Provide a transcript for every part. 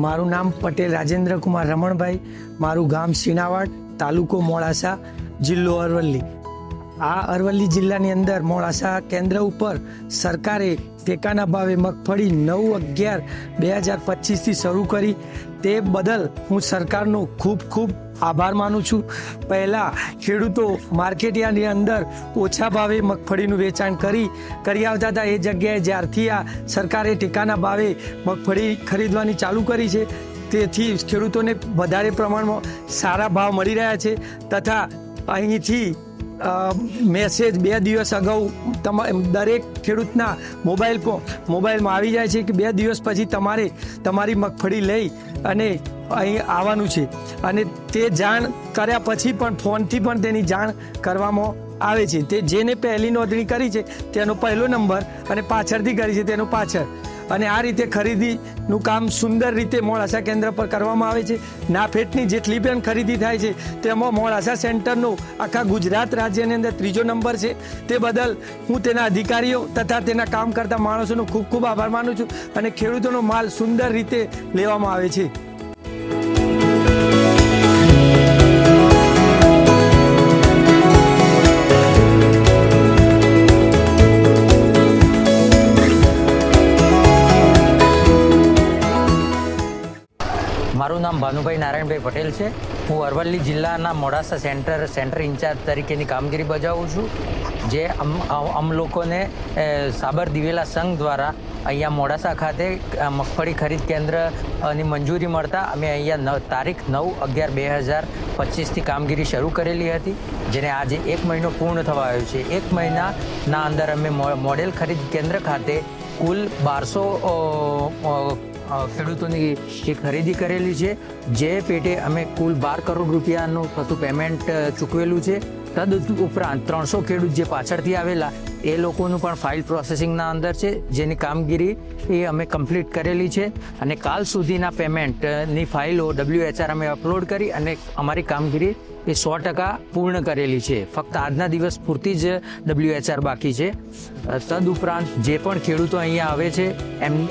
મારું નામ પટેલ રાજેન્દ્ર કુમાર રમણભાઈ, મારું ગામ સીણાવાડ, તાલુકો મોડાસા, જિલ્લો અરવલ્લી. આ અરવલ્લી જિલ્લાની અંદર મોડાસા કેન્દ્ર ઉપર સરકારે ટેકાના ભાવે મગફળી 9/11/2025થી શરૂ કરી. તે બદલ હું સરકારનો ખૂબ ખૂબ આભાર માનું છું. પહેલાં ખેડૂતો માર્કેટયાર્ડની અંદર ઓછા ભાવે મગફળીનું વેચાણ કરી આવતા હતા. એ જગ્યાએ જ્યારથી આ સરકારે ટેકાના ભાવે મગફળી ખરીદવાની ચાલુ કરી છે, તેથી ખેડૂતોને વધારે પ્રમાણમાં સારા ભાવ મળી રહ્યા છે. તથા અહીંથી મેસેજ 2 દિવસ અગાઉ દરેક ખેડૂતના મોબાઈલમાં આવી જાય છે કે 2 દિવસ પછી તમારે તમારી મગફળી લઈ અને અહીં આવવાનું છે. અને તે જાણ કર્યા પછી પણ ફોનથી પણ તેની જાણ કરવામાં આવે છે. તે જેને પહેલી નોંધણી કરી છે તેનો પહેલો નંબર અને પાછળથી કરી છે તેનો પાછળ. અને આ રીતે ખરીદીનું કામ સુંદર રીતે મોડાસા કેન્દ્ર પર કરવામાં આવે છે. નાફેડની જેટલી પણ ખરીદી થાય છે તેમાં મોડાસા સેન્ટરનો આખા ગુજરાત રાજ્યની અંદર 3જો નંબર છે. તે બદલ હું તેના અધિકારીઓ તથા તેના કામ કરતા માણસોનો ખૂબ ખૂબ આભાર માનું છું. અને ખેડૂતોનો માલ સુંદર રીતે લેવામાં આવે છે. મારું નામ ભાનુભાઈ નારાયણભાઈ પટેલ છે. હું અરવલ્લી જિલ્લાના મોડાસા સેન્ટર ઇન્ચાર્જ તરીકેની કામગીરી બજાવું છું. જે અમ લોકોને સાબર દિવેલા સંઘ દ્વારા અહીંયા મોડાસા ખાતે મગફળી ખરીદ કેન્દ્રની મંજૂરી મળતા અમે અહીંયા તારીખ 9/11/2025થી કામગીરી શરૂ કરેલી હતી, જેને આજે 1 મહિનો પૂર્ણ થવા આવ્યો છે. 1 મહિનાના અંદર અમે મોડેલ ખરીદ કેન્દ્ર ખાતે કુલ 1200 ખેડૂતોની ખરીદી કરેલી છે. જે પેટે અમે કુલ 12 કરોડ રૂપિયાનું થતું પેમેન્ટ ચૂકવેલું છે. તદ ઉપરાંત 300 ખેડૂત જે પાછળથી આવેલા એ લોકોનું પણ ફાઇલ પ્રોસેસિંગના અંદર છે, જેની કામગીરી એ અમે કમ્પ્લીટ કરેલી છે. અને કાલ સુધીના પેમેન્ટની ફાઇલો WHR અમે અપલોડ કરી અને અમારી કામગીરી એ 100% પૂર્ણ કરેલી છે. ફક્ત આજના દિવસ પૂરતી જ WHR બાકી છે. તદ ઉપરાંત જે પણ ખેડૂતો અહીંયા આવે છે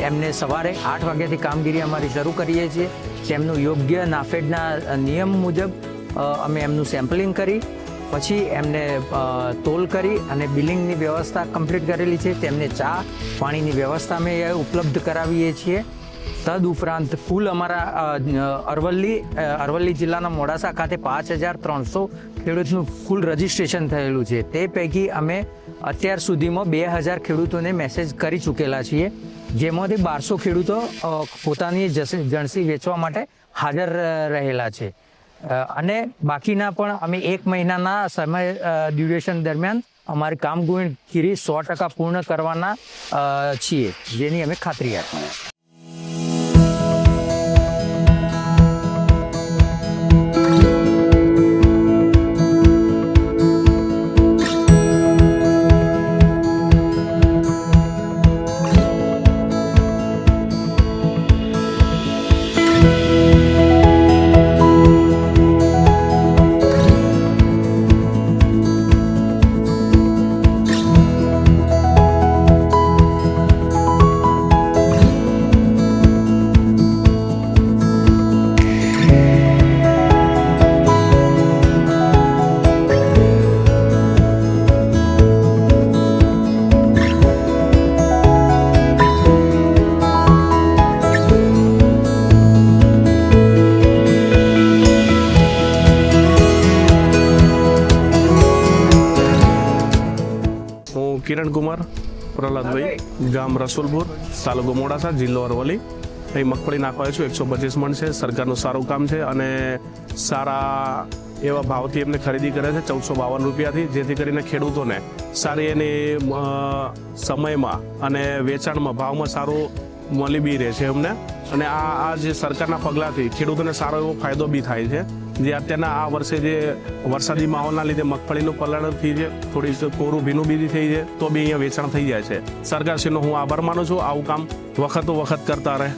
એમને સવારે 8 વાગ્યાથી કામગીરી અમારી શરૂ કરીએ છીએ. તેમનું યોગ્ય નાફેડના નિયમ મુજબ અમે એમનું સેમ્પલિંગ કરી પછી એમને તોલ કરી અને બિલિંગની વ્યવસ્થા કમ્પ્લીટ કરેલી છે. તેમને ચા પાણીની વ્યવસ્થા અમે ઉપલબ્ધ કરાવીએ છીએ. તદ ઉપરાંત કુલ અમારા અરવલ્લી જિલ્લાના મોડાસા ખાતે 5300 ખેડૂતનું કુલ રજીસ્ટ્રેશન થયેલું છે. તે પૈકી અમે અત્યાર સુધીમાં 2000 ખેડૂતોને મેસેજ કરી ચૂકેલા છીએ, જેમાંથી 1200 ખેડૂતો પોતાની જણસી વેચવા માટે હાજર રહેલા છે. અને બાકીના પણ અમે 1 મહિનાના સમય ડ્યુરેશન દરમિયાન અમારી કામગીરી 100% પૂર્ણ કરવાના છીએ, જેની અમે ખાતરી આપીએ. કિરણ કુમાર પ્રહલાદભાઈ, ગામ રસુલપુર, તાલુકો મોડાસા, જિલ્લો અરવલ્લી. અહીં મગફળી નાખવા છું. 125 મણ છે. સરકારનું સારું કામ છે અને સારા એવા ભાવથી એમને ખરીદી કરે છે 1452 રૂપિયાથી, જેથી કરીને ખેડૂતોને સારી એની સમયમાં અને વેચાણમાં ભાવમાં સારું મળી બી રહે છે એમને. અને આ જે સરકારના પગલાંથી ખેડૂતોને સારો એવો ફાયદો બી થાય છે. જે અત્યારના આ વર્ષે જે વરસાદી માહોલના લીધે મગફળીનું પલણ થઈ છે, થોડી કોરું ભીનું બીજી થઈ છે, તો બી અહીંયા વેચાણ થઈ જાય છે. સરકારશ્રીનો હું આભાર માનું છું. આવું કામ વખતો વખત કરતા રહે.